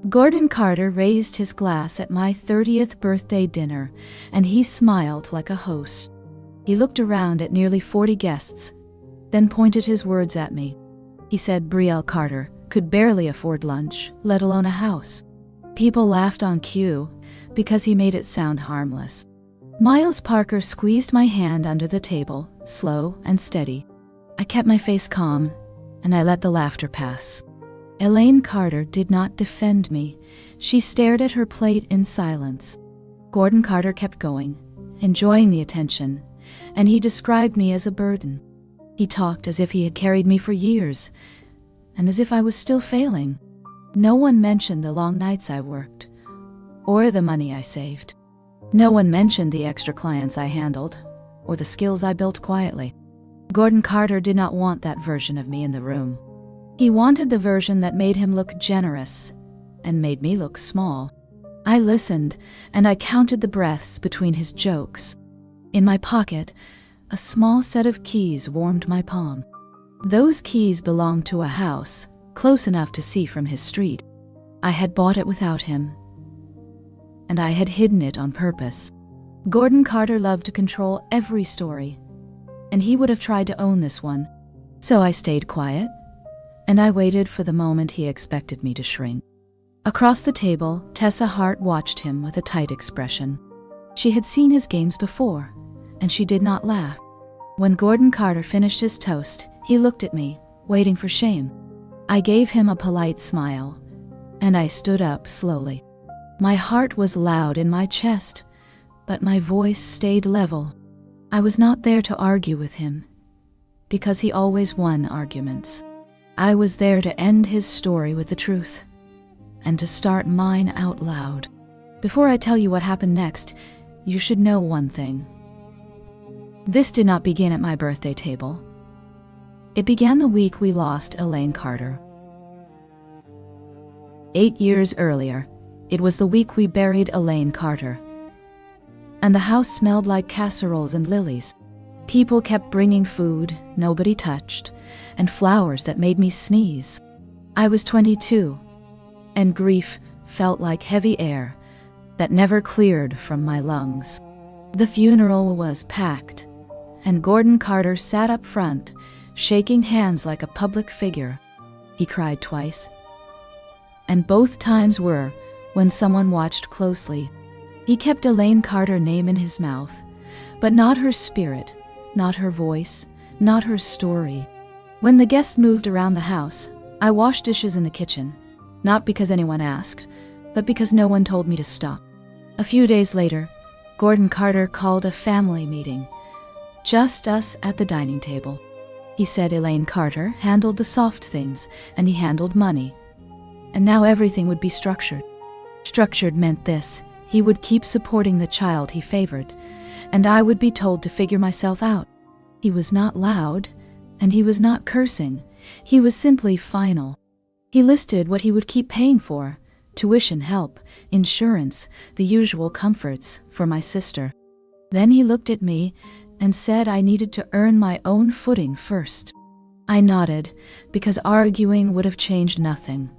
Gordon Carter raised his glass at my 30th birthday dinner, and he smiled like a host. He looked around at nearly 40 guests, then pointed his words at me. He said Brielle Carter could barely afford lunch, let alone a house. People laughed on cue because he made it sound harmless. Miles Parker squeezed my hand under the table, slow and steady. I kept my face calm, and I let the laughter pass. Elaine Carter did not defend me. She stared at her plate in silence. Gordon Carter kept going, enjoying the attention, and he described me as a burden. He talked as if he had carried me for years, and as if I was still failing. No one mentioned the long nights I worked, or the money I saved. No one mentioned the extra clients I handled, or the skills I built quietly. Gordon Carter did not want that version of me in the room. He wanted the version that made him look generous and made me look small. I listened, and I counted the breaths between his jokes. In my pocket, a small set of keys warmed my palm. Those keys belonged to a house close enough to see from his street. I had bought it without him, and I had hidden it on purpose. Gordon Carter loved to control every story, and he would have tried to own this one. So I stayed quiet, and I waited for the moment he expected me to shrink. Across the table, Tessa Hart watched him with a tight expression. She had seen his games before, and she did not laugh. When Gordon Carter finished his toast, he looked at me, waiting for shame. I gave him a polite smile, and I stood up slowly. My heart was loud in my chest, but my voice stayed level. I was not there to argue with him, because he always won arguments. I was there to end his story with the truth, and to start mine out loud. Before I tell you what happened next, you should know one thing. This did not begin at my birthday table. It began the week we lost Elaine Carter. 8 years earlier, it was the week we buried Elaine Carter. And the house smelled like casseroles and lilies. People kept bringing food nobody touched, and flowers that made me sneeze. I was 22, and grief felt like heavy air that never cleared from my lungs. The funeral was packed, and Gordon Carter sat up front, shaking hands like a public figure. He cried twice, and both times were when someone watched closely. He kept Elaine Carter's name in his mouth, but not her spirit, not her voice, not her story. When the guests moved around the house, I washed dishes in the kitchen, not because anyone asked, but because no one told me to stop. A few days later, Gordon Carter called a family meeting, just us at the dining table. He said Elaine Carter handled the soft things, and he handled money. And now everything would be structured. Structured meant this: he would keep supporting the child he favored, and I would be told to figure myself out. He was not loud, and he was not cursing. He was simply final. He listed what he would keep paying for: tuition, help, insurance, the usual comforts for my sister. Then he looked at me and said I needed to earn my own footing first. I nodded, because arguing would have changed nothing.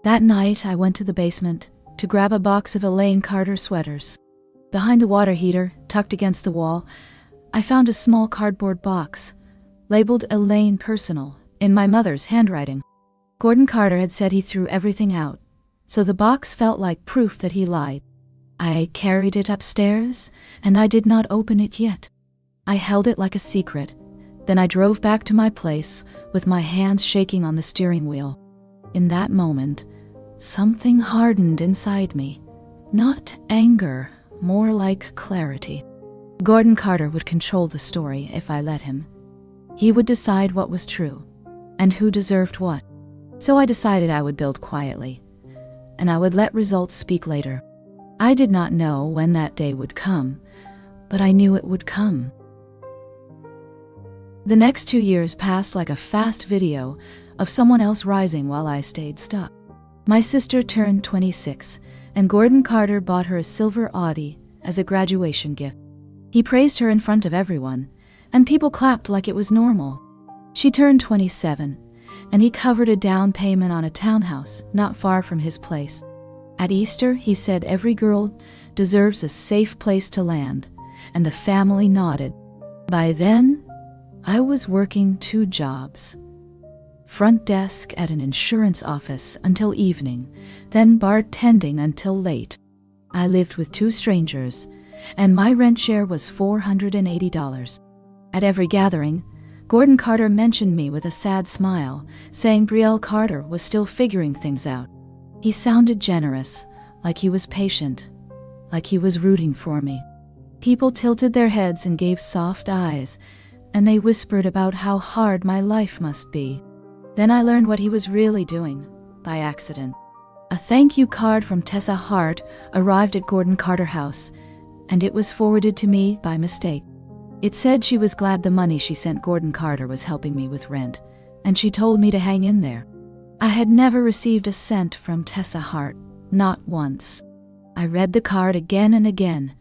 That night I went to the basement to grab a box of Elaine Carter sweaters. Behind the water heater, tucked against the wall, I found a small cardboard box, labeled Elaine Personal, in my mother's handwriting. Gordon Carter had said he threw everything out, so the box felt like proof that he lied. I carried it upstairs, and I did not open it yet. I held it like a secret. Then I drove back to my place with my hands shaking on the steering wheel. In that moment, something hardened inside me. Not anger, more like clarity. Gordon Carter would control the story if I let him. He would decide what was true, and who deserved what. So I decided I would build quietly, and I would let results speak later. I did not know when that day would come, but I knew it would come. The next 2 years passed like a fast video of someone else rising while I stayed stuck. My sister turned 26, and Gordon Carter bought her a silver Audi as a graduation gift. He praised her in front of everyone, and people clapped like it was normal. She turned 27, and he covered a down payment on a townhouse not far from his place. At Easter, he said every girl deserves a safe place to land, and the family nodded. By then, I was working 2 jobs. Front desk at an insurance office until evening, then bartending until late. I lived with 2 strangers, and my rent share was $480. At every gathering, Gordon Carter mentioned me with a sad smile, saying Brielle Carter was still figuring things out. He sounded generous, like he was patient, like he was rooting for me. People tilted their heads and gave soft eyes, and they whispered about how hard my life must be. Then I learned what he was really doing, by accident. A thank you card from Tessa Hart arrived at Gordon Carter House, and it was forwarded to me by mistake. It said she was glad the money she sent Gordon Carter was helping me with rent, and she told me to hang in there. I had never received a cent from Tessa Hart, not once. I read the card again and again,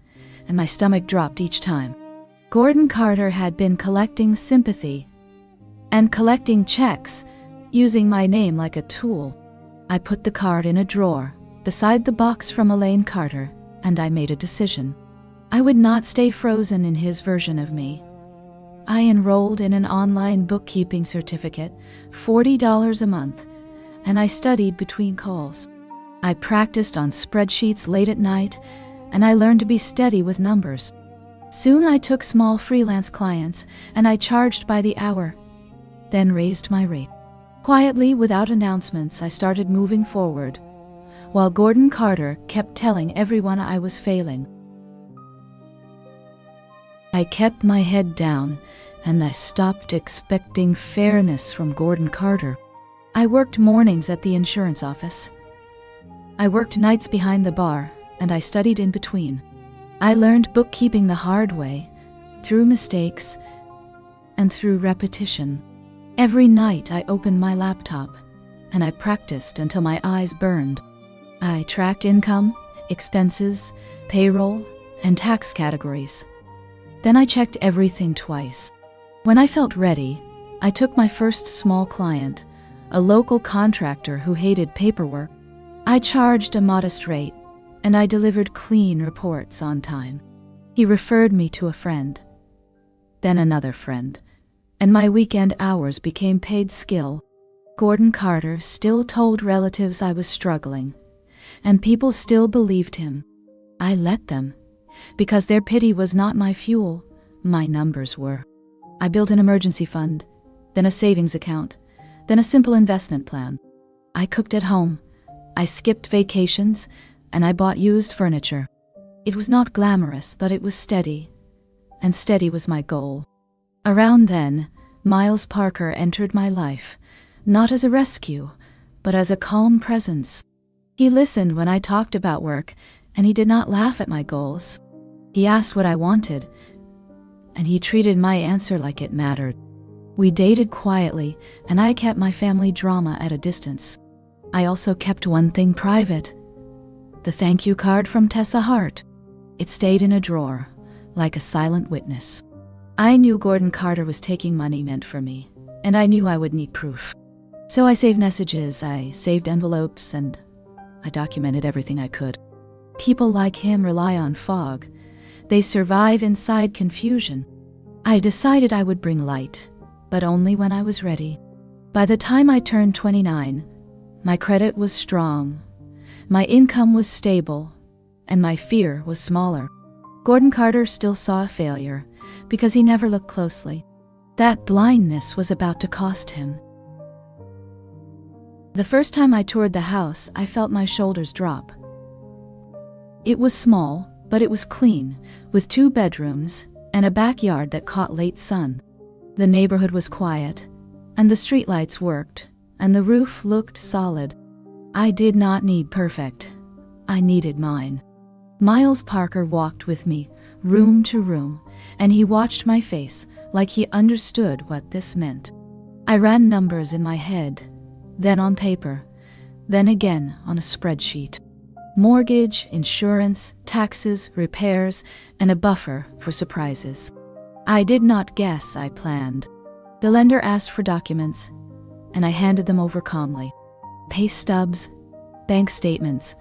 and my stomach dropped each time. Gordon Carter had been collecting sympathy and collecting checks, using my name like a tool. I put the card in a drawer, beside the box from Elaine Carter, and I made a decision. I would not stay frozen in his version of me. I enrolled in an online bookkeeping certificate, $40 a month, and I studied between calls. I practiced on spreadsheets late at night, and I learned to be steady with numbers. Soon I took small freelance clients, and I charged by the hour, then raised my rate. Quietly, without announcements, I started moving forward, while Gordon Carter kept telling everyone I was failing. I kept my head down, and I stopped expecting fairness from Gordon Carter. I worked mornings at the insurance office. I worked nights behind the bar, and I studied in between. I learned bookkeeping the hard way, through mistakes and through repetition. Every night I opened my laptop, and I practiced until my eyes burned. I tracked income, expenses, payroll, and tax categories. Then I checked everything twice. When I felt ready, I took my first small client, a local contractor who hated paperwork. I charged a modest rate, and I delivered clean reports on time. He referred me to a friend, then another friend, and my weekend hours became paid skill. Gordon Carter still told relatives I was struggling, and people still believed him. I let them, because their pity was not my fuel, my numbers were. I built an emergency fund, then a savings account, then a simple investment plan. I cooked at home, I skipped vacations, and I bought used furniture. It was not glamorous, but it was steady, and steady was my goal. Around then, Miles Parker entered my life, not as a rescue, but as a calm presence. He listened when I talked about work, and he did not laugh at my goals. He asked what I wanted, and he treated my answer like it mattered. We dated quietly, and I kept my family drama at a distance. I also kept one thing private: the thank you card from Tessa Hart. It stayed in a drawer, like a silent witness. I knew Gordon Carter was taking money meant for me, and I knew I would need proof. So I saved messages, I saved envelopes, and I documented everything I could. People like him rely on fog. They survive inside confusion. I decided I would bring light, but only when I was ready. By the time I turned 29, my credit was strong, my income was stable, and my fear was smaller. Gordon Carter still saw a failure, because he never looked closely. That blindness was about to cost him. The first time I toured the house, I felt my shoulders drop. It was small, but it was clean, with 2 bedrooms and a backyard that caught late sun. The neighborhood was quiet, and the streetlights worked, and the roof looked solid. I did not need perfect. I needed mine. Miles Parker walked with me, room to room, and he watched my face like he understood what this meant. I ran numbers in my head, then on paper, then again on a spreadsheet. Mortgage, insurance, taxes, repairs, and a buffer for surprises. I did not guess, I planned. The lender asked for documents, and I handed them over calmly. Pay stubs, bank statements,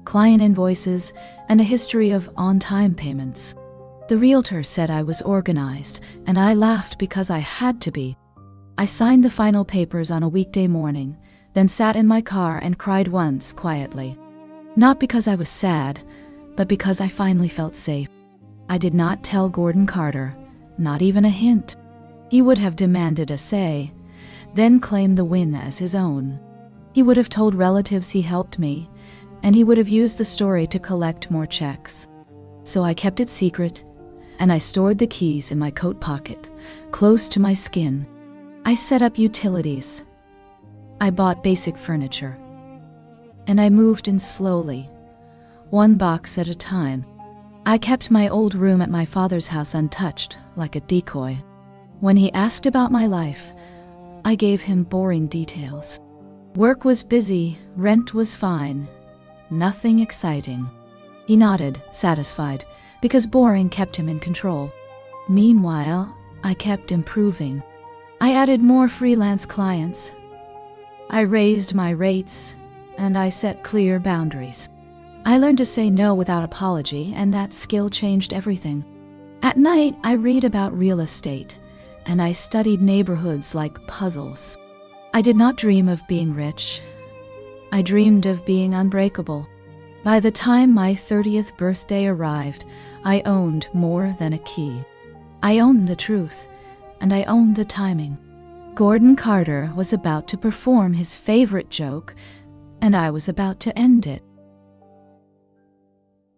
client invoices, and a history of on-time payments. The realtor said I was organized, and I laughed because I had to be. I signed the final papers on a weekday morning, then sat in my car and cried once quietly. Not because I was sad, but because I finally felt safe. I did not tell Gordon Carter, not even a hint. He would have demanded a say, then claimed the win as his own. He would have told relatives he helped me, and he would have used the story to collect more checks. So I kept it secret, and I stored the keys in my coat pocket, close to my skin. I set up utilities. I bought basic furniture. And I moved in slowly, one box at a time. I kept my old room at my father's house untouched, like a decoy. When he asked about my life, I gave him boring details. Work was busy, rent was fine, nothing exciting. He nodded, satisfied, because boring kept him in control. Meanwhile, I kept improving. I added more freelance clients. I raised my rates, and I set clear boundaries. I learned to say no without apology, and that skill changed everything. At night, I read about real estate, and I studied neighborhoods like puzzles. I did not dream of being rich. I dreamed of being unbreakable. By the time my 30th birthday arrived, I owned more than a key. I owned the truth, and I owned the timing. Gordon Carter was about to perform his favorite joke, and I was about to end it.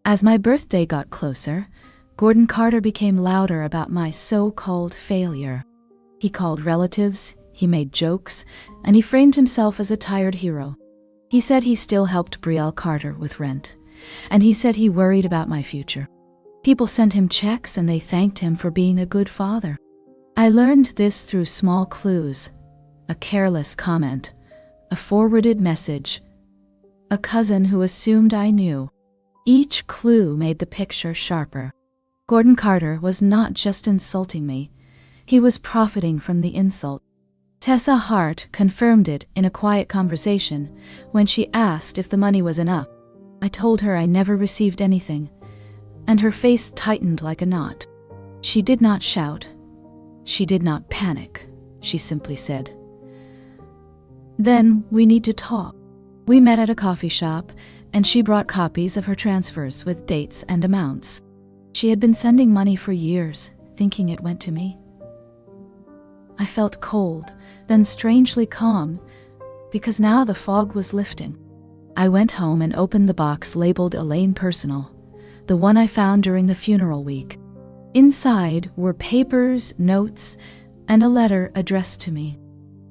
As my birthday got closer, Gordon Carter became louder about my so-called failure. He called relatives, he made jokes, and he framed himself as a tired hero. He said he still helped Brielle Carter with rent, and he said he worried about my future. People sent him checks and they thanked him for being a good father. I learned this through small clues: a careless comment, a forwarded message, a cousin who assumed I knew. Each clue made the picture sharper. Gordon Carter was not just insulting me, he was profiting from the insult. Tessa Hart confirmed it in a quiet conversation when she asked if the money was enough. I told her I never received anything, and her face tightened like a knot. She did not shout. She did not panic. She simply said, "Then we need to talk." We met at a coffee shop, and she brought copies of her transfers with dates and amounts. She had been sending money for years, thinking it went to me. I felt cold, then strangely calm, because now the fog was lifting. I went home and opened the box labeled Elaine Personal, the one I found during the funeral week. Inside were papers, notes, and a letter addressed to me.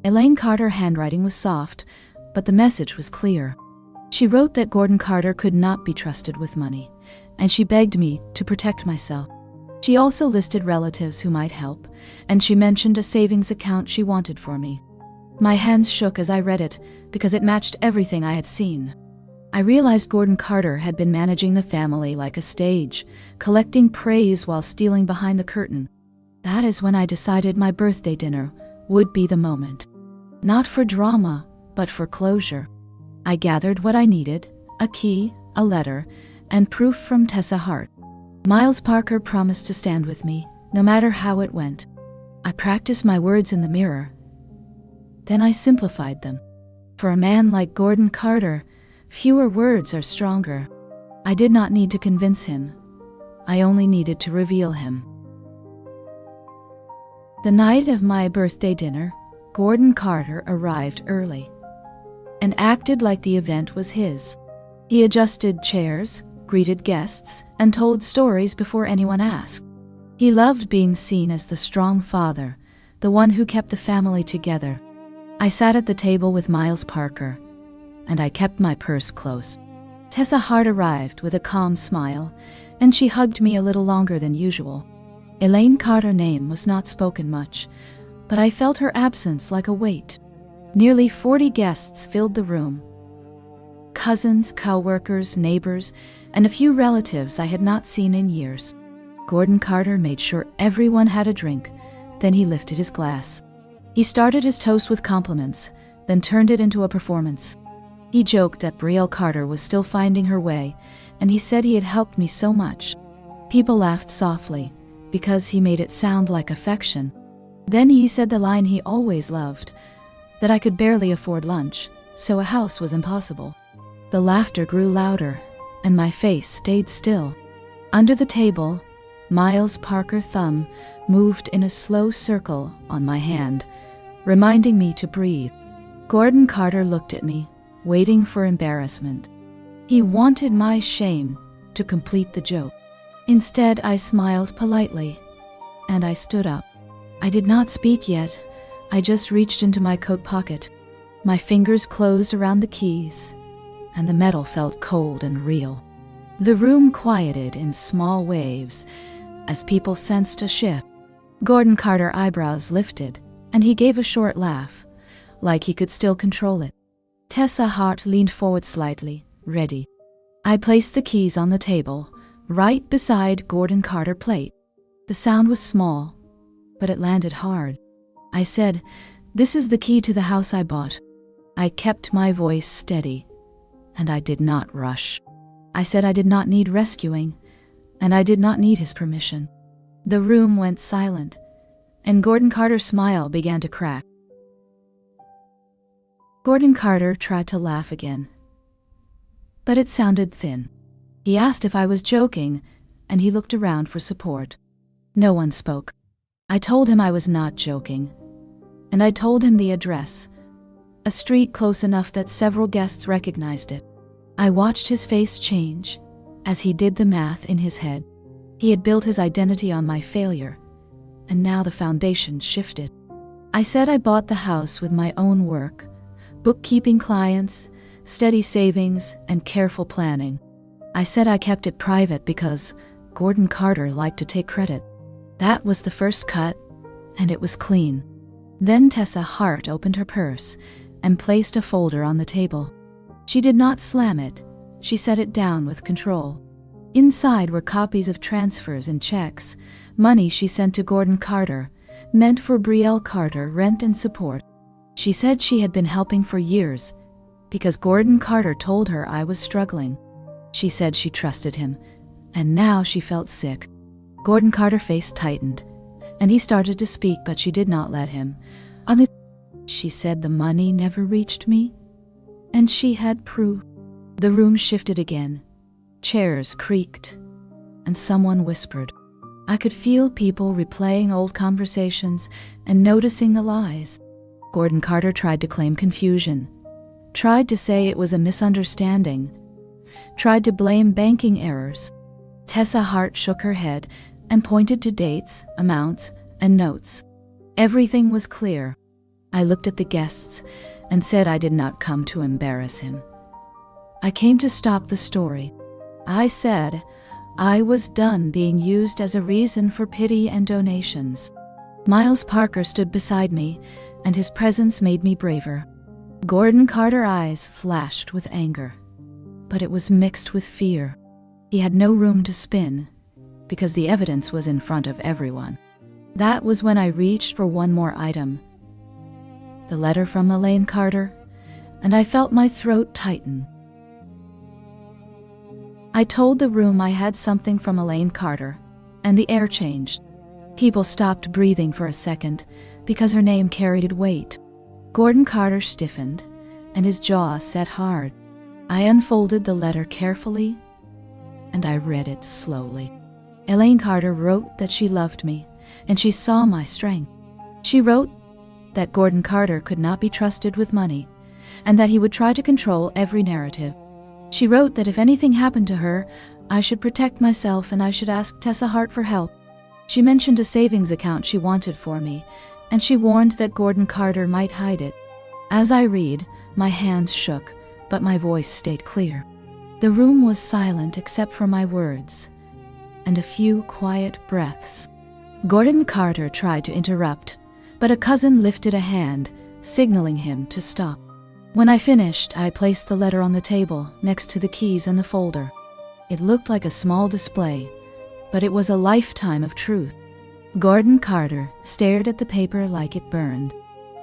Elaine Carter's handwriting was soft, but the message was clear. She wrote that Gordon Carter could not be trusted with money, and she begged me to protect myself. She also listed relatives who might help, and she mentioned a savings account she wanted for me. My hands shook as I read it, because it matched everything I had seen. I realized Gordon Carter had been managing the family like a stage, collecting praise while stealing behind the curtain. That is when I decided my birthday dinner would be the moment. Not for drama, but for closure. I gathered what I needed: a key, a letter, and proof from Tessa Hart. Miles Parker promised to stand with me, no matter how it went. I practiced my words in the mirror. Then I simplified them. For a man like Gordon Carter, fewer words are stronger. I did not need to convince him. I only needed to reveal him. The night of my birthday dinner, Gordon Carter arrived early and acted like the event was his. He adjusted chairs, greeted guests, and told stories before anyone asked. He loved being seen as the strong father, the one who kept the family together. I sat at the table with Miles Parker, and I kept my purse close. Tessa Hart arrived with a calm smile, and she hugged me a little longer than usual. Elaine Carter's name was not spoken much, but I felt her absence like a weight. Nearly 40 guests filled the room. Cousins, co-workers, neighbors, and a few relatives I had not seen in years. Gordon Carter made sure everyone had a drink, then he lifted his glass. He started his toast with compliments, then turned it into a performance. He joked that Brielle Carter was still finding her way, and he said he had helped me so much. People laughed softly, because he made it sound like affection. Then he said the line he always loved, that I could barely afford lunch, so a house was impossible. The laughter grew louder, and my face stayed still. Under the table, Miles Parker's thumb moved in a slow circle on my hand, reminding me to breathe. Gordon Carter looked at me, waiting for embarrassment. He wanted my shame to complete the joke. Instead, I smiled politely, and I stood up. I did not speak yet. I just reached into my coat pocket. My fingers closed around the keys, and the metal felt cold and real. The room quieted in small waves as people sensed a shift. Gordon Carter's eyebrows lifted, and he gave a short laugh, like he could still control it. Tessa Hart leaned forward slightly, ready. I placed the keys on the table, right beside Gordon Carter's plate. The sound was small, but it landed hard. I said, "This is the key to the house I bought." I kept my voice steady, and I did not rush. I said I did not need rescuing, and I did not need his permission. The room went silent, and Gordon Carter's smile began to crack. Gordon Carter tried to laugh again, but it sounded thin. He asked if I was joking, and he looked around for support. No one spoke. I told him I was not joking, and I told him the address, a street close enough that several guests recognized it. I watched his face change as he did the math in his head. He had built his identity on my failure, and now the foundation shifted. I said I bought the house with my own work, bookkeeping clients, steady savings, and careful planning. I said I kept it private because Gordon Carter liked to take credit. That was the first cut, and it was clean. Then Tessa Hart opened her purse and placed a folder on the table. She did not slam it. She set it down with control. Inside were copies of transfers and checks, money she sent to Gordon Carter, meant for Brielle Carter rent and support. She said she had been helping for years because Gordon Carter told her I was struggling. She said she trusted him, and now she felt sick. Gordon Carter's face tightened, and he started to speak, but she did not let him. She said the money never reached me, and she had proof. The room shifted again. Chairs creaked, and someone whispered. I could feel people replaying old conversations and noticing the lies. Gordon Carter tried to claim confusion, tried to say it was a misunderstanding, tried to blame banking errors. Tessa Hart shook her head and pointed to dates, amounts, and notes. Everything was clear. I looked at the guests and said I did not come to embarrass him. I came to stop the story. I said I was done being used as a reason for pity and donations. Miles Parker stood beside me, and his presence made me braver. Gordon Carter's eyes flashed with anger, but it was mixed with fear. He had no room to spin, because the evidence was in front of everyone. That was when I reached for one more item. The letter from Elaine Carter, and I felt my throat tighten. I told the room I had something from Elaine Carter, and the air changed. People stopped breathing for a second, because her name carried weight. Gordon Carter stiffened, and his jaw set hard. I unfolded the letter carefully, and I read it slowly. Elaine Carter wrote that she loved me, and she saw my strength. She wrote that Gordon Carter could not be trusted with money, and that he would try to control every narrative. She wrote that if anything happened to her, I should protect myself and I should ask Tessa Hart for help. She mentioned a savings account she wanted for me, and she warned that Gordon Carter might hide it. As I read, my hands shook, but my voice stayed clear. The room was silent except for my words, and a few quiet breaths. Gordon Carter tried to interrupt, but a cousin lifted a hand, signaling him to stop. When I finished, I placed the letter on the table, next to the keys and the folder. It looked like a small display, but it was a lifetime of truth. Gordon Carter stared at the paper like it burned.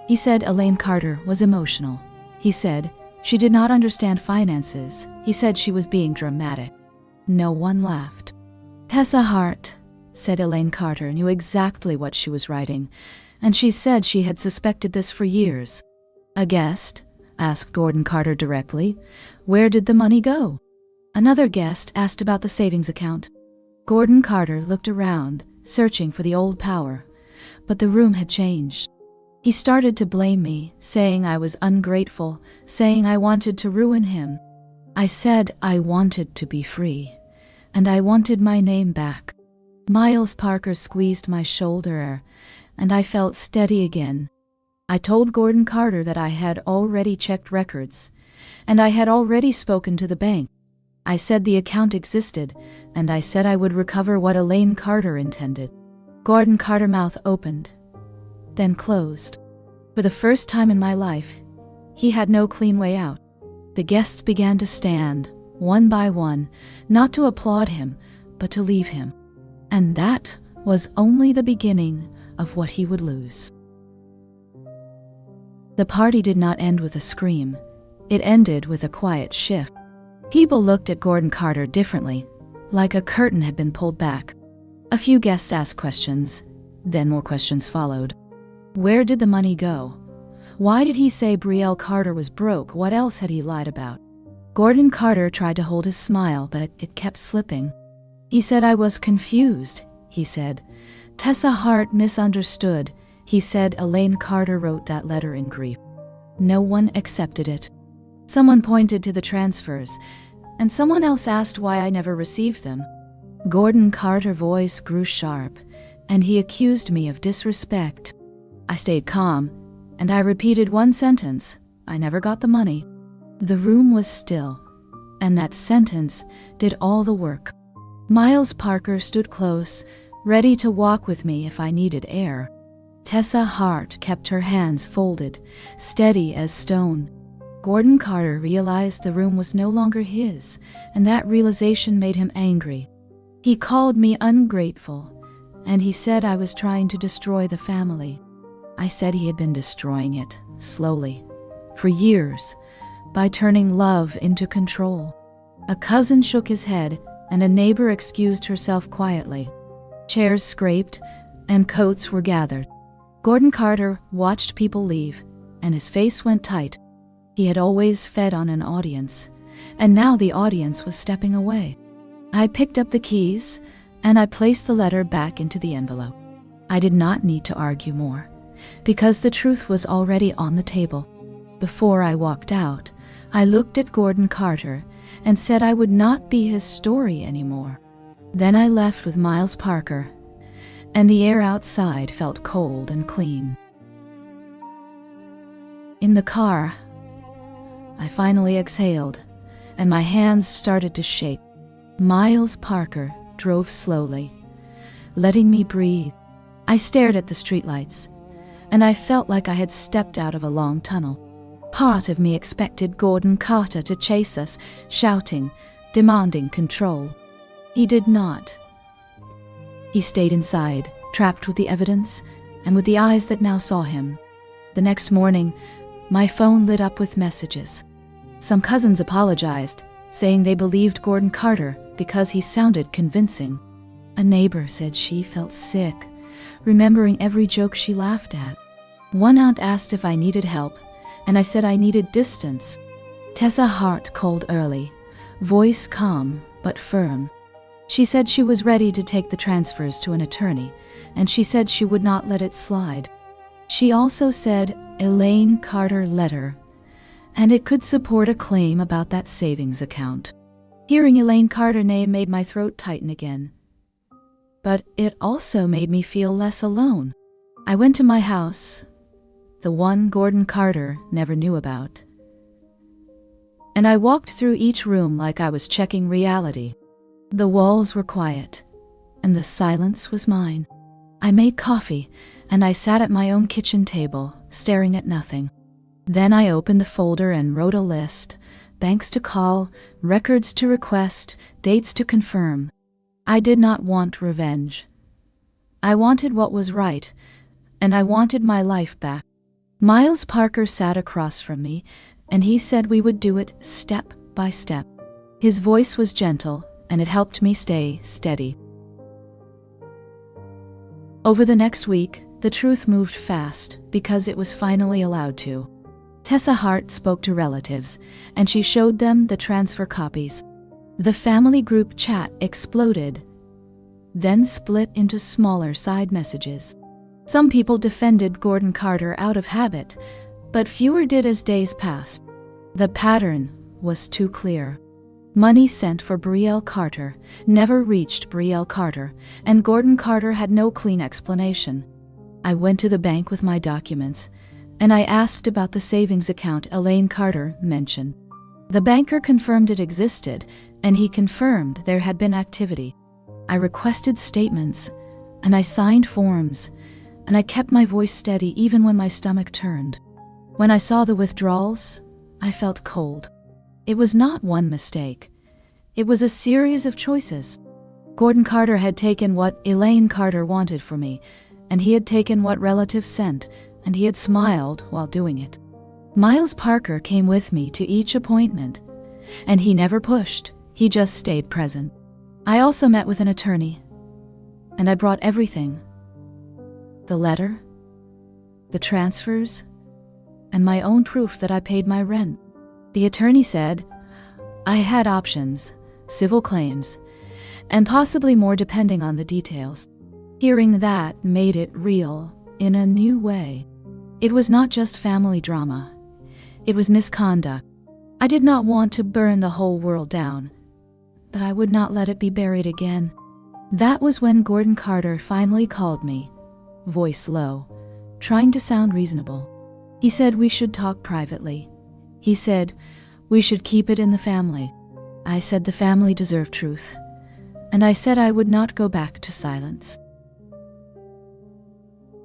He said Elaine Carter was emotional. He said she did not understand finances. He said she was being dramatic. No one laughed. Tessa Hart, said Elaine Carter, knew exactly what she was writing, and she said she had suspected this for years. A guest asked Gordon Carter directly, where did the money go? Another guest asked about the savings account. Gordon Carter looked around, searching for the old power, but the room had changed. He started to blame me, saying I was ungrateful, saying I wanted to ruin him. I said I wanted to be free, and I wanted my name back. Miles Parker squeezed my shoulder, and I felt steady again. I told Gordon Carter that I had already checked records, and I had already spoken to the bank. I said the account existed, and I said I would recover what Elaine Carter intended. Gordon Carter's mouth opened, then closed. For the first time in my life, he had no clean way out. The guests began to stand, one by one, not to applaud him, but to leave him. And that was only the beginning of what he would lose. The party did not end with a scream. It ended with a quiet shift. People looked at Gordon Carter differently, like a curtain had been pulled back. A few guests asked questions, then more questions followed. Where did the money go? Why did he say Brielle Carter was broke? What else had he lied about? Gordon Carter tried to hold his smile, but it kept slipping. He said I was confused, he said. Tessa Hart misunderstood. He said Elaine Carter wrote that letter in grief. No one accepted it. Someone pointed to the transfers, and someone else asked why I never received them. Gordon Carter's voice grew sharp, and he accused me of disrespect. I stayed calm, and I repeated one sentence. I never got the money. The room was still, and that sentence did all the work. Miles Parker stood close, ready to walk with me if I needed air. Tessa Hart kept her hands folded, steady as stone. Gordon Carter realized the room was no longer his, and that realization made him angry. He called me ungrateful, and he said I was trying to destroy the family. I said he had been destroying it, slowly, for years, by turning love into control. A cousin shook his head, and a neighbor excused herself quietly. Chairs scraped, and coats were gathered. Gordon Carter watched people leave, and his face went tight. He had always fed on an audience, and now the audience was stepping away. I picked up the keys, and I placed the letter back into the envelope. I did not need to argue more, because the truth was already on the table. Before I walked out, I looked at Gordon Carter and said I would not be his story anymore. Then I left with Miles Parker, and the air outside felt cold and clean. In the car, I finally exhaled, and my hands started to shake. Miles Parker drove slowly, letting me breathe. I stared at the streetlights, and I felt like I had stepped out of a long tunnel. Part of me expected Gordon Carter to chase us, shouting, demanding control. He did not. He stayed inside, trapped with the evidence, and with the eyes that now saw him. The next morning, my phone lit up with messages. Some cousins apologized, saying they believed Gordon Carter because he sounded convincing. A neighbor said she felt sick, remembering every joke she laughed at. One aunt asked if I needed help, and I said I needed distance. Tessa Hart called early, voice calm but firm. She said she was ready to take the transfers to an attorney, and she said she would not let it slide. She also said Elaine Carter letter, and it could support a claim about that savings account. Hearing Elaine Carter name made my throat tighten again. But it also made me feel less alone. I went to my house, the one Gordon Carter never knew about. And I walked through each room like I was checking reality. The walls were quiet, and the silence was mine. I made coffee, and I sat at my own kitchen table, staring at nothing. Then I opened the folder and wrote a list: banks to call, records to request, dates to confirm. I did not want revenge. I wanted what was right, and I wanted my life back. Miles Parker sat across from me, and he said we would do it step by step. His voice was gentle, and it helped me stay steady. Over the next week, the truth moved fast because it was finally allowed to. Tessa Hart spoke to relatives, and she showed them the transfer copies. The family group chat exploded, then split into smaller side messages. Some people defended Gordon Carter out of habit, but fewer did as days passed. The pattern was too clear. Money sent for Brielle Carter never reached Brielle Carter, and Gordon Carter had no clean explanation. I went to the bank with my documents, and I asked about the savings account Elaine Carter mentioned. The banker confirmed it existed, and he confirmed there had been activity. I requested statements, and I signed forms, and I kept my voice steady even when my stomach turned. When I saw the withdrawals, I felt cold. It was not one mistake. It was a series of choices. Gordon Carter had taken what Elaine Carter wanted for me, and he had taken what relatives sent, and he had smiled while doing it. Miles Parker came with me to each appointment, and he never pushed, he just stayed present. I also met with an attorney, and I brought everything. The letter, the transfers, and my own proof that I paid my rent. The attorney said I had options, civil claims, and possibly more depending on the details. Hearing that made it real in a new way. It was not just family drama. It was misconduct. I did not want to burn the whole world down, but I would not let it be buried again. That was when Gordon Carter finally called me, voice low, trying to sound reasonable. He said we should talk privately. He said we should keep it in the family. I said the family deserved truth, and I said I would not go back to silence.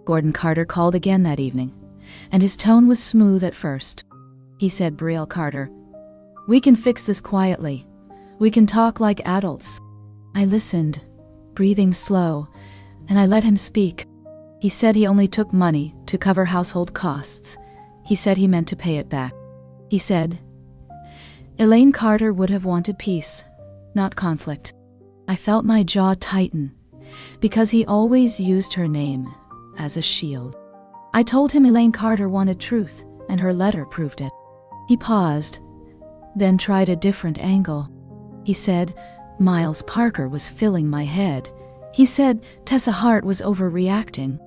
Gordon Carter called again that evening, and his tone was smooth at first. He said, Brielle Carter, we can fix this quietly. We can talk like adults. I listened, breathing slow, and I let him speak. He said he only took money to cover household costs. He said he meant to pay it back. He said, Elaine Carter would have wanted peace, not conflict. I felt my jaw tighten, because he always used her name as a shield. I told him Elaine Carter wanted truth, and her letter proved it. He paused, then tried a different angle. He said, Miles Parker was filling my head. He said Tessa Hart was overreacting.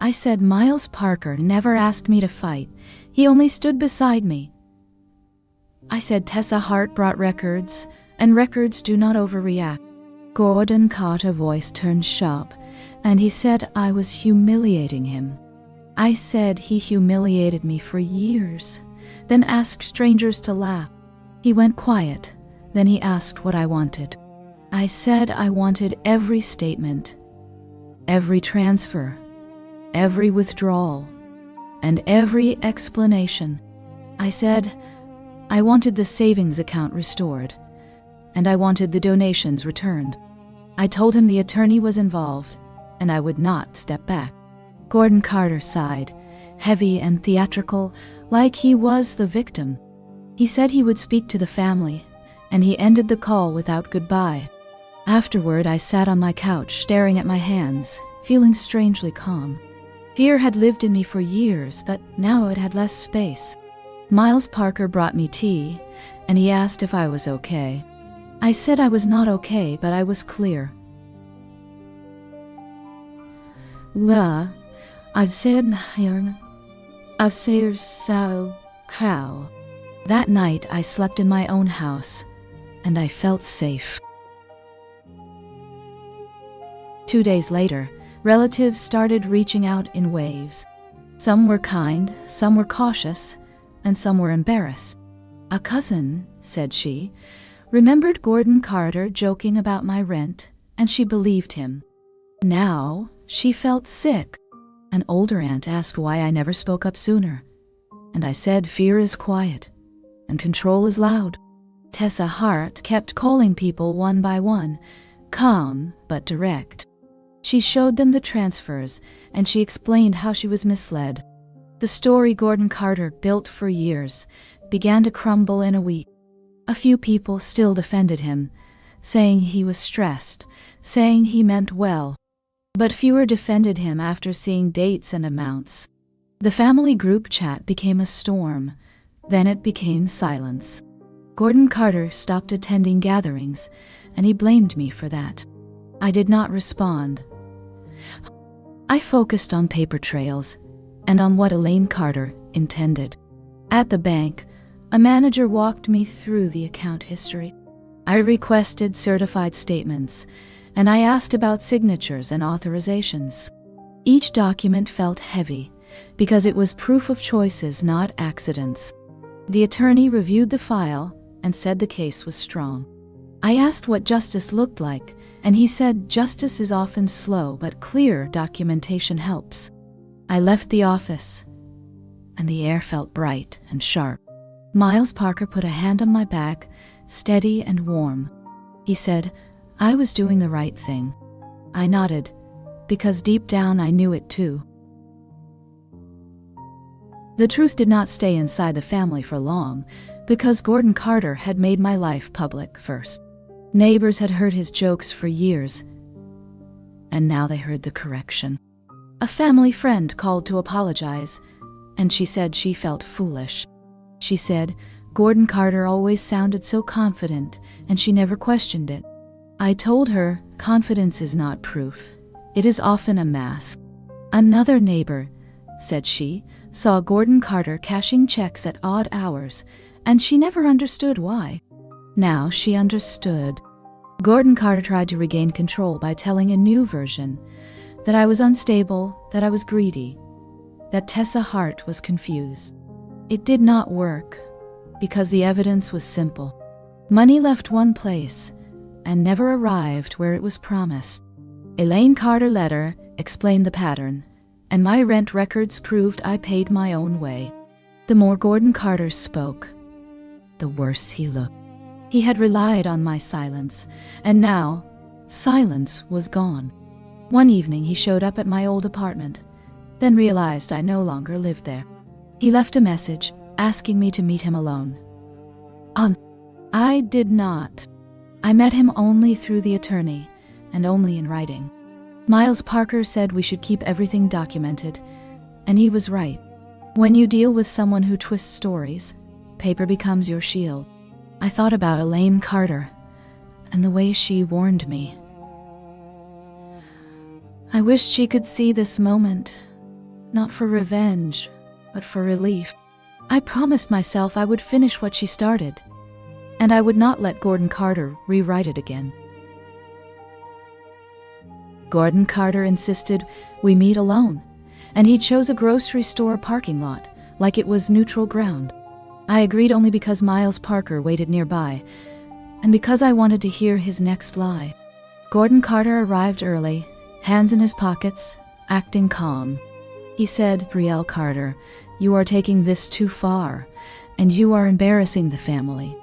I said Miles Parker never asked me to fight. He only stood beside me. I said Tessa Hart brought records, and records do not overreact. Gordon Carter's voice turned sharp, and he said I was humiliating him. I said he humiliated me for years, then asked strangers to laugh. He went quiet, then he asked what I wanted. I said I wanted every statement, every transfer, every withdrawal, and every explanation. I said I wanted the savings account restored, and I wanted the donations returned. I told him the attorney was involved, and I would not step back. Gordon Carter sighed, heavy and theatrical, like he was the victim. He said he would speak to the family, and he ended the call without goodbye. Afterward, I sat on my couch, staring at my hands, feeling strangely calm. Fear had lived in me for years, but now it had less space. Miles Parker brought me tea, and he asked if I was okay. I said I was not okay, but I was clear. I've said so cow. That night I slept in my own house, and I felt safe. 2 days later, relatives started reaching out in waves. Some were kind, some were cautious, and some were embarrassed. A cousin, said she, remembered Gordon Carter joking about my rent, and she believed him. Now, she felt sick. An older aunt asked why I never spoke up sooner, and I said fear is quiet, and control is loud. Tessa Hart kept calling people one by one, calm but direct. She showed them the transfers, and she explained how she was misled. The story Gordon Carter built for years began to crumble in a week. A few people still defended him, saying he was stressed, saying he meant well. But fewer defended him after seeing dates and amounts. The family group chat became a storm. Then it became silence. Gordon Carter stopped attending gatherings, and he blamed me for that. I did not respond. I focused on paper trails and on what Elaine Carter intended. At the bank, a manager walked me through the account history. I requested certified statements, and I asked about signatures and authorizations. Each document felt heavy because it was proof of choices, not accidents. The attorney reviewed the file and said the case was strong. I asked what justice looked like, and he said justice is often slow, but clear documentation helps. I left the office, and the air felt bright and sharp. Miles Parker put a hand on my back, steady and warm. He said, I was doing the right thing. I nodded, because deep down I knew it too. The truth did not stay inside the family for long, because Gordon Carter had made my life public first. Neighbors had heard his jokes for years, and now they heard the correction. A family friend called to apologize, and she said she felt foolish. She said, Gordon Carter always sounded so confident, and she never questioned it. I told her, confidence is not proof. It is often a mask. Another neighbor, said she, saw Gordon Carter cashing checks at odd hours, and she never understood why. Now she understood. Gordon Carter tried to regain control by telling a new version, that I was unstable, that I was greedy, that Tessa Hart was confused. It did not work, because the evidence was simple. Money left one place, and never arrived where it was promised. Elaine Carter letter explained the pattern, and my rent records proved I paid my own way. The more Gordon Carter spoke, the worse he looked. He had relied on my silence, and now, silence was gone. One evening he showed up at my old apartment, then realized I no longer lived there. He left a message, asking me to meet him alone. I did not. I met him only through the attorney, and only in writing. Miles Parker said we should keep everything documented, and he was right. When you deal with someone who twists stories, paper becomes your shield. I thought about Elaine Carter, and the way she warned me. I wished she could see this moment, not for revenge, but for relief. I promised myself I would finish what she started, and I would not let Gordon Carter rewrite it again. Gordon Carter insisted we meet alone, and he chose a grocery store parking lot, like it was neutral ground. I agreed only because Miles Parker waited nearby, and because I wanted to hear his next lie. Gordon Carter arrived early, hands in his pockets, acting calm. He said, Brielle Carter, you are taking this too far, and you are embarrassing the family.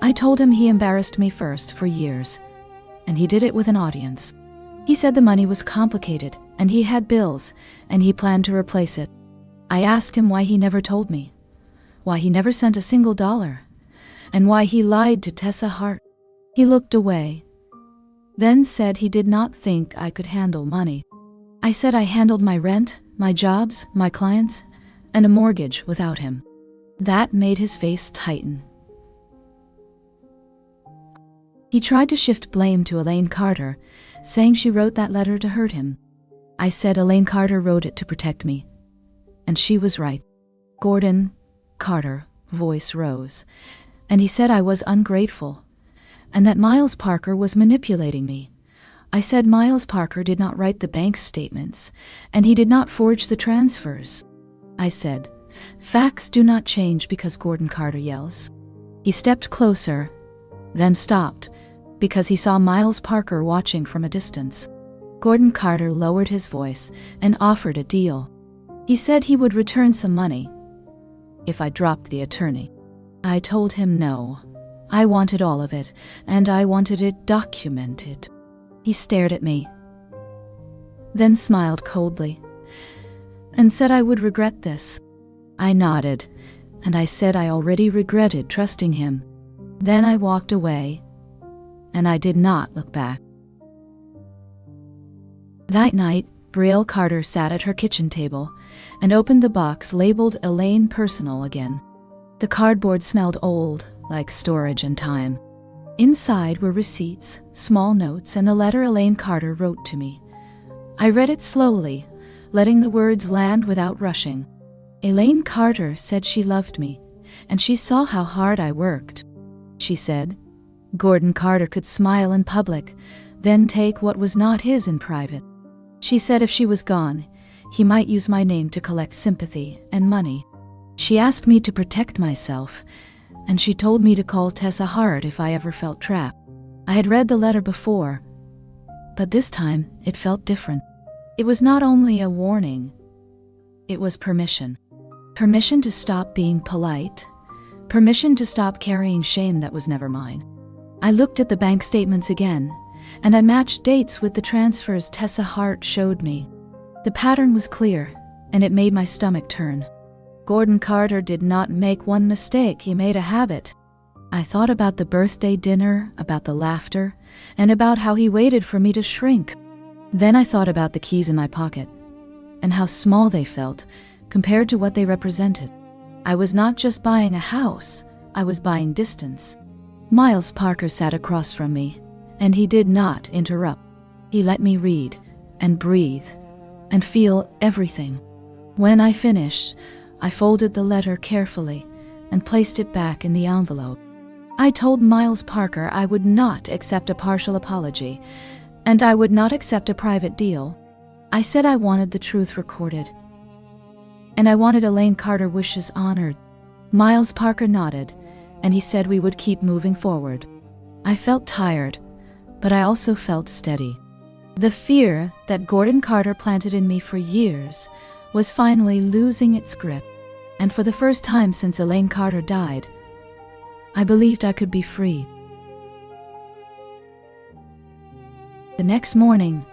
I told him he embarrassed me first for years, and he did it with an audience. He said the money was complicated, and he had bills, and he planned to replace it. I asked him why he never told me, why he never sent a single dollar, and why he lied to Tessa Hart. He looked away, then said he did not think I could handle money. I said I handled my rent, my jobs, my clients, and a mortgage without him. That made his face tighten. He tried to shift blame to Elaine Carter, saying she wrote that letter to hurt him. I said Elaine Carter wrote it to protect me, and she was right. Gordon Carter, voice rose, and he said I was ungrateful, and that Miles Parker was manipulating me. I said Miles Parker did not write the bank statements, and he did not forge the transfers. I said, facts do not change because Gordon Carter yells. He stepped closer, then stopped, because he saw Miles Parker watching from a distance. Gordon Carter lowered his voice and offered a deal. He said he would return some money if I dropped the attorney. I told him no. I wanted all of it, and I wanted it documented. He stared at me, then smiled coldly, and said I would regret this. I nodded, and I said I already regretted trusting him. Then I walked away, and I did not look back. That night, Brielle Carter sat at her kitchen table and opened the box labeled Elaine Personal again. The cardboard smelled old, like storage and time. Inside were receipts, small notes, and the letter Elaine Carter wrote to me. I read it slowly, letting the words land without rushing. Elaine Carter said she loved me, and she saw how hard I worked. She said Gordon Carter could smile in public, then take what was not his in private. She said if she was gone, he might use my name to collect sympathy and money. She asked me to protect myself, and she told me to call Tessa Hart if I ever felt trapped. I had read the letter before, but this time it felt different. It was not only a warning, it was permission. Permission to stop being polite, permission to stop carrying shame that was never mine. I looked at the bank statements again, and I matched dates with the transfers Tessa Hart showed me. The pattern was clear, and it made my stomach turn. Gordon Carter did not make one mistake, he made a habit. I thought about the birthday dinner, about the laughter, and about how he waited for me to shrink. Then I thought about the keys in my pocket, and how small they felt compared to what they represented. I was not just buying a house, I was buying distance. Miles Parker sat across from me, and he did not interrupt. He let me read, and breathe, and feel everything. When I finished, I folded the letter carefully and placed it back in the envelope. I told Miles Parker I would not accept a partial apology, and I would not accept a private deal. I said I wanted the truth recorded, and I wanted Elaine Carter's wishes honored. Miles Parker nodded, and he said we would keep moving forward. I felt tired, but I also felt steady. The fear that Gordon Carter planted in me for years was finally losing its grip, and for the first time since Elaine Carter died, I believed I could be free. The next morning,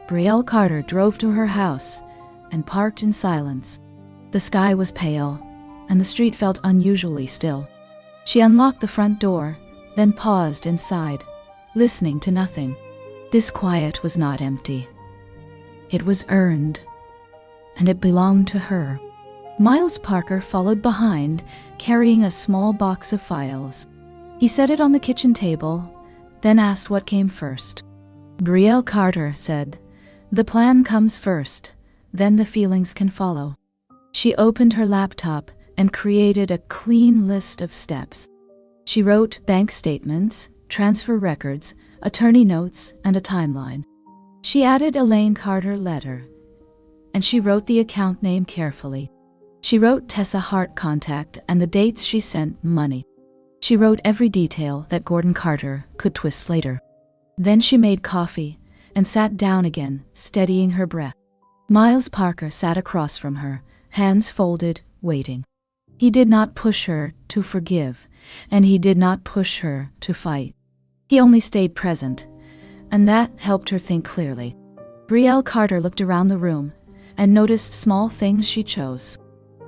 Brielle Carter drove to her house and parked in silence. The sky was pale, and the street felt unusually still. She unlocked the front door, then paused inside, listening to nothing. This quiet was not empty. It was earned, and it belonged to her. Miles Parker followed behind, carrying a small box of files. He set it on the kitchen table, then asked what came first. Brielle Carter said, "The plan comes first, then the feelings can follow." She opened her laptop and created a clean list of steps. She wrote bank statements, transfer records, attorney notes, and a timeline. She added Elaine Carter's letter, and she wrote the account name carefully. She wrote Tessa Hart contact and the dates she sent money. She wrote every detail that Gordon Carter could twist later. Then she made coffee and sat down again, steadying her breath. Miles Parker sat across from her, hands folded, waiting. He did not push her to forgive, and he did not push her to fight. He only stayed present, and that helped her think clearly. Brielle Carter looked around the room and noticed small things she chose.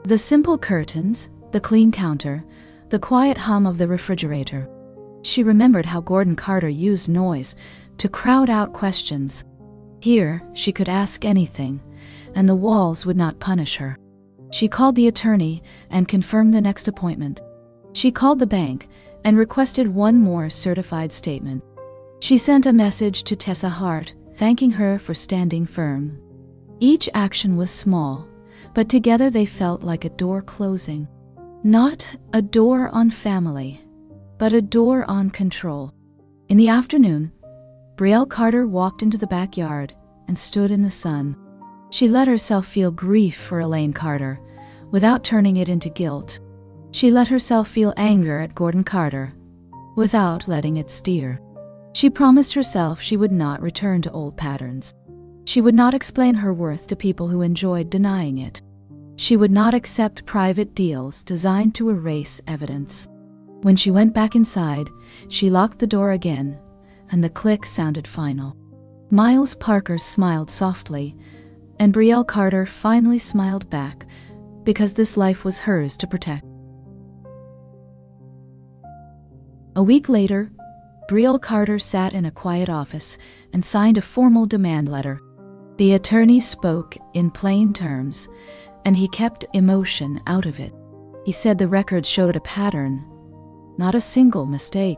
The simple curtains, the clean counter, the quiet hum of the refrigerator. She remembered how Gordon Carter used noise to crowd out questions. Here, she could ask anything, and the walls would not punish her. She called the attorney and confirmed the next appointment. She called the bank and requested one more certified statement. She sent a message to Tessa Hart, thanking her for standing firm. Each action was small, but together they felt like a door closing. Not a door on family, but a door on control. In the afternoon, Brielle Carter walked into the backyard and stood in the sun. She let herself feel grief for Elaine Carter, without turning it into guilt. She let herself feel anger at Gordon Carter, without letting it steer. She promised herself she would not return to old patterns. She would not explain her worth to people who enjoyed denying it. She would not accept private deals designed to erase evidence. When she went back inside, she locked the door again, and the click sounded final. Miles Parker smiled softly, and Brielle Carter finally smiled back, because this life was hers to protect. A week later, Brielle Carter sat in a quiet office and signed a formal demand letter. The attorney spoke in plain terms, and he kept emotion out of it. He said the records showed a pattern, not a single mistake.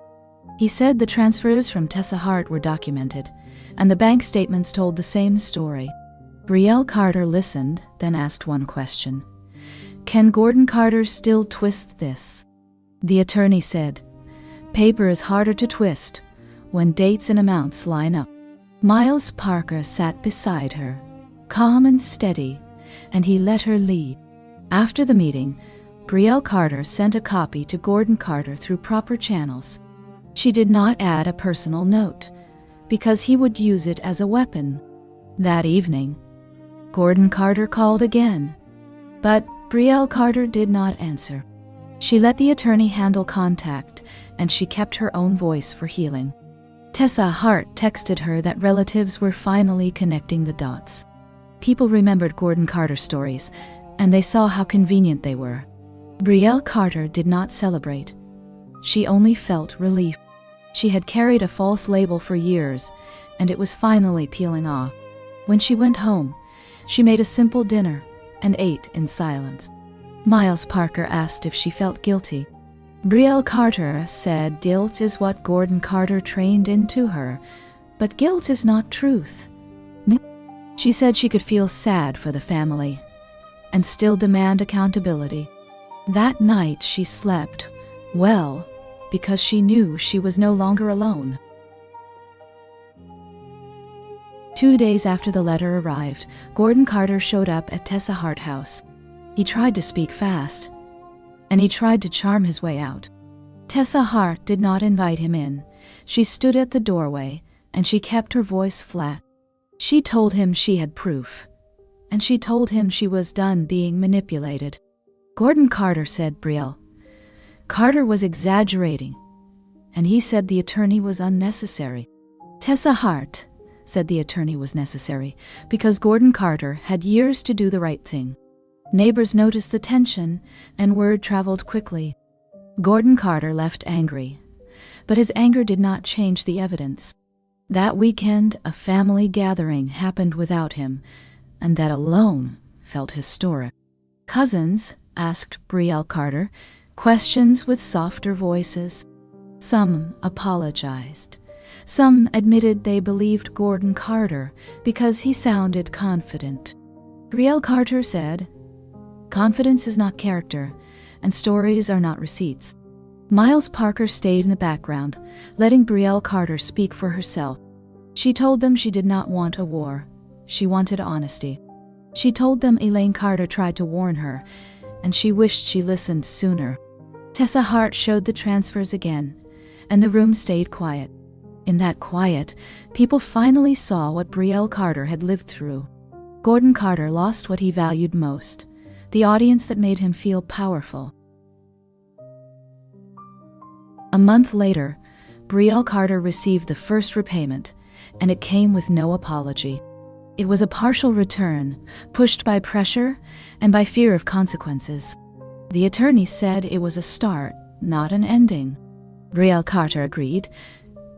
He said the transfers from Tessa Hart were documented, and the bank statements told the same story. Brielle Carter listened, then asked one question. Can Gordon Carter still twist this? The attorney said, paper is harder to twist when dates and amounts line up. Miles Parker sat beside her, calm and steady, and he let her lead. After the meeting, Brielle Carter sent a copy to Gordon Carter through proper channels. She did not add a personal note, because he would use it as a weapon. That evening, Gordon Carter called again, but Brielle Carter did not answer. She let the attorney handle contact, and she kept her own voice for healing. Tessa Hart texted her that relatives were finally connecting the dots. People remembered Gordon Carter's stories, and they saw how convenient they were. Brielle Carter did not celebrate. She only felt relief. She had carried a false label for years, and it was finally peeling off. When she went home, she made a simple dinner and ate in silence. Miles Parker asked if she felt guilty. Brielle Carter said guilt is what Gordon Carter trained into her, but guilt is not truth. She said she could feel sad for the family and still demand accountability. That night she slept well because she knew she was no longer alone. 2 days after the letter arrived, Gordon Carter showed up at Tessa Hart house. He tried to speak fast, and he tried to charm his way out. Tessa Hart did not invite him in. She stood at the doorway, and she kept her voice flat. She told him she had proof, and she told him she was done being manipulated. Gordon Carter said Brielle Carter was exaggerating, and he said the attorney was unnecessary. Tessa Hart said the attorney was necessary because Gordon Carter had years to do the right thing. Neighbors noticed the tension, and word traveled quickly. Gordon Carter left angry, but his anger did not change the evidence. That weekend, a family gathering happened without him, and that alone felt historic. Cousins asked Brielle Carter questions with softer voices. Some apologized. Some admitted they believed Gordon Carter because he sounded confident. Brielle Carter said, confidence is not character, and stories are not receipts. Miles Parker stayed in the background, letting Brielle Carter speak for herself. She told them she did not want a war. She wanted honesty. She told them Elaine Carter tried to warn her, and she wished she listened sooner. Tessa Hart showed the transfers again, and the room stayed quiet. In that quiet, people finally saw what Brielle Carter had lived through. Gordon Carter lost what he valued most, the audience that made him feel powerful. A month later, Brielle Carter received the first repayment, and it came with no apology. It was a partial return, pushed by pressure and by fear of consequences. The attorney said it was a start, not an ending. Brielle Carter agreed,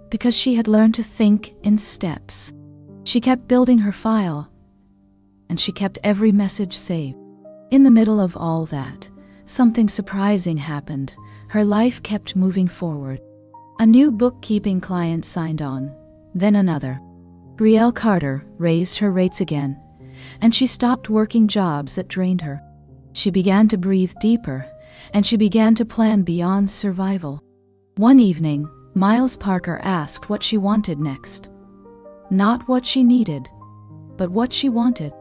because she had learned to think in steps. She kept building her file, and she kept every message saved. In the middle of all that, something surprising happened. Her life kept moving forward. A new bookkeeping client signed on, then another. Brielle Carter raised her rates again, and she stopped working jobs that drained her. She began to breathe deeper, and she began to plan beyond survival. One evening, Miles Parker asked what she wanted next. Not what she needed, but what she wanted.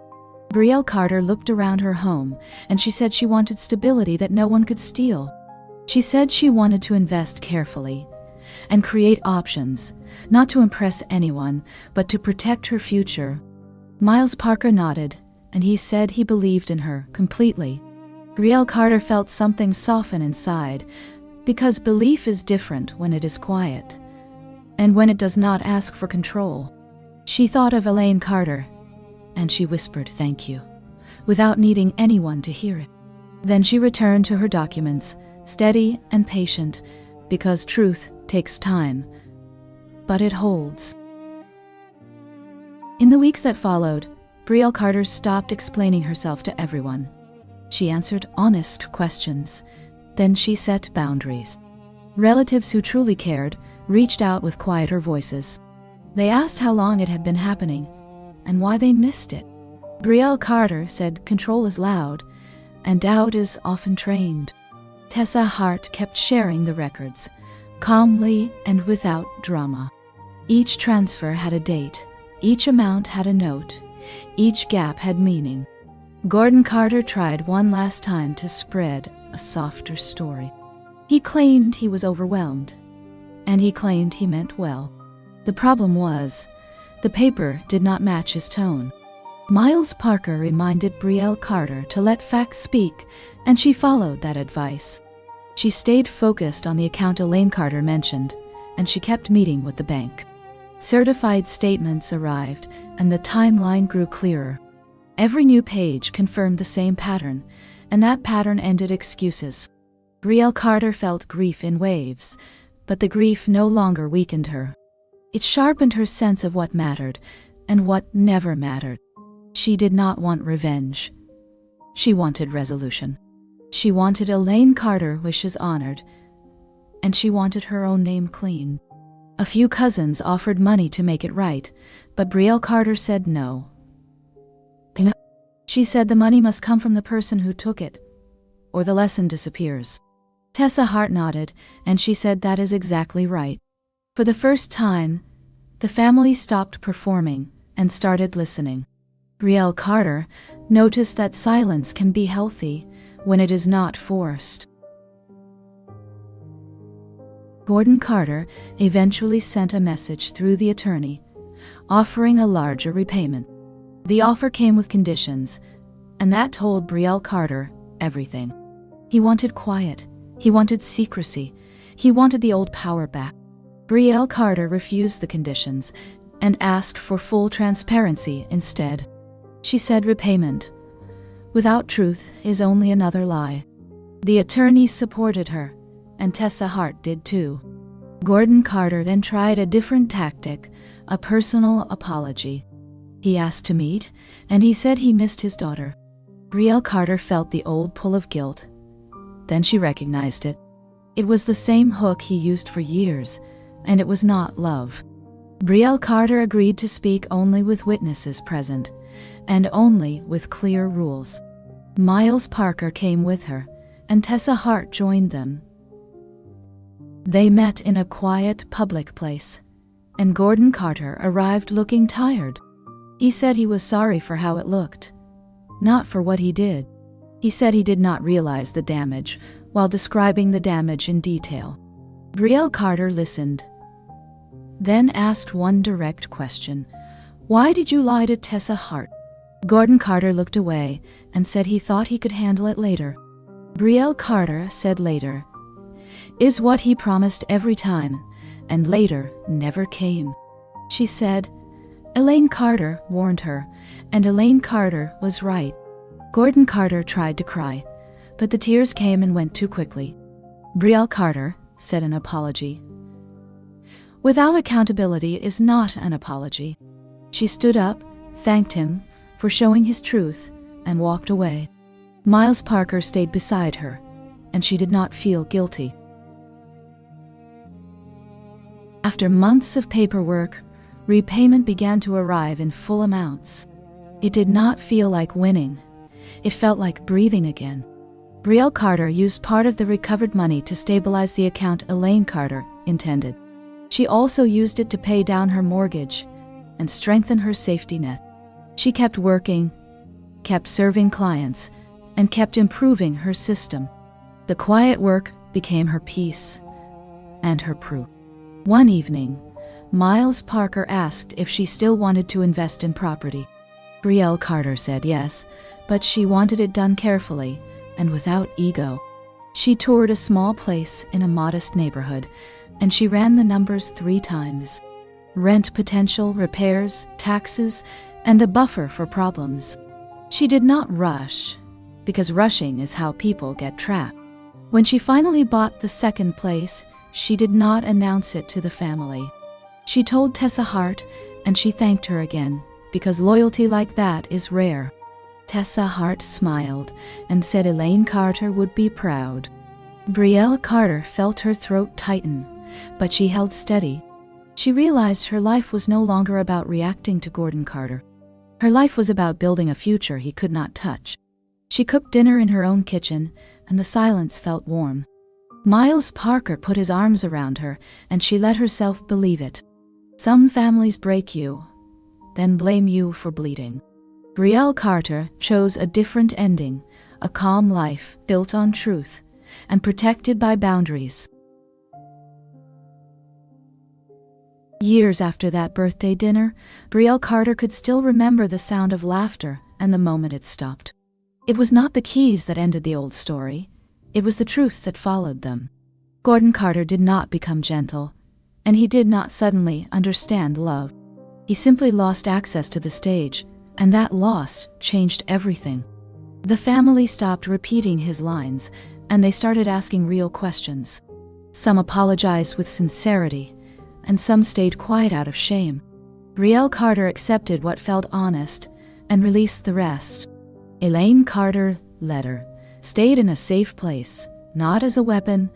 Brielle Carter looked around her home, and she said she wanted stability that no one could steal. She said she wanted to invest carefully and create options, not to impress anyone, but to protect her future. Miles Parker nodded, and he said he believed in her completely. Brielle Carter felt something soften inside, because belief is different when it is quiet, and when it does not ask for control. She thought of Elaine Carter, and she whispered thank you, without needing anyone to hear it. Then she returned to her documents, steady and patient, because truth takes time, but it holds. In the weeks that followed, Brielle Carter stopped explaining herself to everyone. She answered honest questions. Then she set boundaries. Relatives who truly cared reached out with quieter voices. They asked how long it had been happening and why they missed it. Brielle Carter said control is loud and doubt is often trained. Tessa Hart kept sharing the records, calmly and without drama. Each transfer had a date, each amount had a note, each gap had meaning. Gordon Carter tried one last time to spread a softer story. He claimed he was overwhelmed, and he claimed he meant well. The problem was, the paper did not match his tone. Miles Parker reminded Brielle Carter to let facts speak, and she followed that advice. She stayed focused on the account Elaine Carter mentioned, and she kept meeting with the bank. Certified statements arrived, and the timeline grew clearer. Every new page confirmed the same pattern, and that pattern ended excuses. Brielle Carter felt grief in waves, but the grief no longer weakened her. It sharpened her sense of what mattered and what never mattered. She did not want revenge. She wanted resolution. She wanted Elaine Carter's wishes honored, and she wanted her own name clean. A few cousins offered money to make it right, but Brielle Carter said no. She said the money must come from the person who took it, or the lesson disappears. Tessa Hart nodded, and she said that is exactly right. For the first time, the family stopped performing and started listening. Brielle Carter noticed that silence can be healthy when it is not forced. Gordon Carter eventually sent a message through the attorney, offering a larger repayment. The offer came with conditions, and that told Brielle Carter everything. He wanted quiet, he wanted secrecy, he wanted the old power back. Brielle Carter refused the conditions and asked for full transparency instead. She said repayment without truth is only another lie. The attorney supported her, and Tessa Hart did too. Gordon Carter then tried a different tactic, a personal apology. He asked to meet, and he said he missed his daughter. Brielle Carter felt the old pull of guilt. Then she recognized it. It was the same hook he used for years, and it was not love. Brielle Carter agreed to speak only with witnesses present, and only with clear rules. Miles Parker came with her, and Tessa Hart joined them. They met in a quiet public place, and Gordon Carter arrived looking tired. He said he was sorry for how it looked, not for what he did. He said he did not realize the damage while describing the damage in detail. Brielle Carter listened, then asked one direct question. Why did you lie to Tessa Hart? Gordon Carter looked away and said he thought he could handle it later. Brielle Carter said later is what he promised every time, and later never came. She said, Elaine Carter warned her, and Elaine Carter was right. Gordon Carter tried to cry, but the tears came and went too quickly. Brielle Carter said an apology without accountability is not an apology. She stood up, thanked him for showing his truth, and walked away. Miles Parker stayed beside her, and she did not feel guilty. After months of paperwork, repayment began to arrive in full amounts. It did not feel like winning. It felt like breathing again. Brielle Carter used part of the recovered money to stabilize the account Elaine Carter intended. She also used it to pay down her mortgage and strengthen her safety net. She kept working, kept serving clients, and kept improving her system. The quiet work became her peace and her proof. One evening, Miles Parker asked if she still wanted to invest in property. Brielle Carter said yes, but she wanted it done carefully and without ego. She toured a small place in a modest neighborhood, and she ran the numbers 3 times. Rent potential, repairs, taxes, and a buffer for problems. She did not rush, because rushing is how people get trapped. When she finally bought the second place, she did not announce it to the family. She told Tessa Hart, and she thanked her again, because loyalty like that is rare. Tessa Hart smiled and said Elaine Carter would be proud. Brielle Carter felt her throat tighten, but she held steady. She realized her life was no longer about reacting to Gordon Carter. Her life was about building a future he could not touch. She cooked dinner in her own kitchen, and the silence felt warm. Miles Parker put his arms around her, and she let herself believe it. Some families break you, then blame you for bleeding. Brielle Carter chose a different ending, a calm life built on truth and protected by boundaries. Years after that birthday dinner, Brielle Carter could still remember the sound of laughter and the moment it stopped. It was not the keys that ended the old story. It was the truth that followed them. Gordon Carter did not become gentle, and he did not suddenly understand love. He simply lost access to the stage, and that loss changed everything. The family stopped repeating his lines, and they started asking real questions. Some apologized with sincerity, and some stayed quiet out of shame. Brielle Carter accepted what felt honest and released the rest. Elaine Carter, letter, stayed in a safe place, not as a weapon,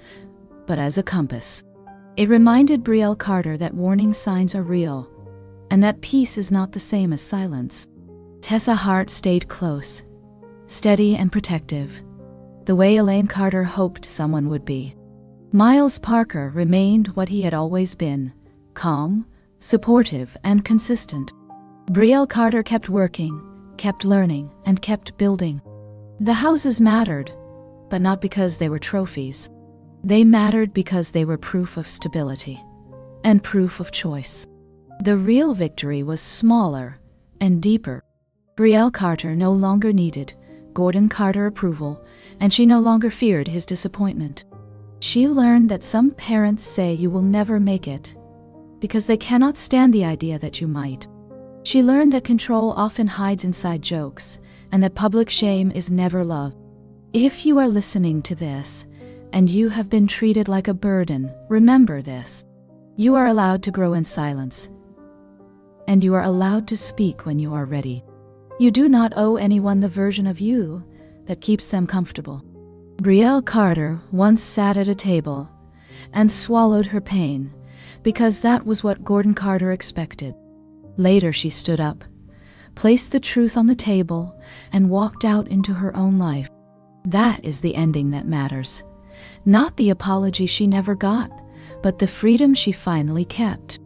but as a compass. It reminded Brielle Carter that warning signs are real, and that peace is not the same as silence. Tessa Hart stayed close, steady and protective, the way Elaine Carter hoped someone would be. Miles Parker remained what he had always been, calm, supportive, and consistent. Brielle Carter kept working, kept learning, and kept building. The houses mattered, but not because they were trophies. They mattered because they were proof of stability and proof of choice. The real victory was smaller and deeper. Brielle Carter no longer needed Gordon Carter approval, and she no longer feared his disappointment. She learned that some parents say you will never make it because they cannot stand the idea that you might. She learned that control often hides inside jokes, and that public shame is never love. If you are listening to this, and you have been treated like a burden, remember this. You are allowed to grow in silence, and you are allowed to speak when you are ready. You do not owe anyone the version of you that keeps them comfortable. Brielle Carter once sat at a table and swallowed her pain, because that was what Gordon Carter expected. Later she stood up, placed the truth on the table, and walked out into her own life. That is the ending that matters. Not the apology she never got, but the freedom she finally kept.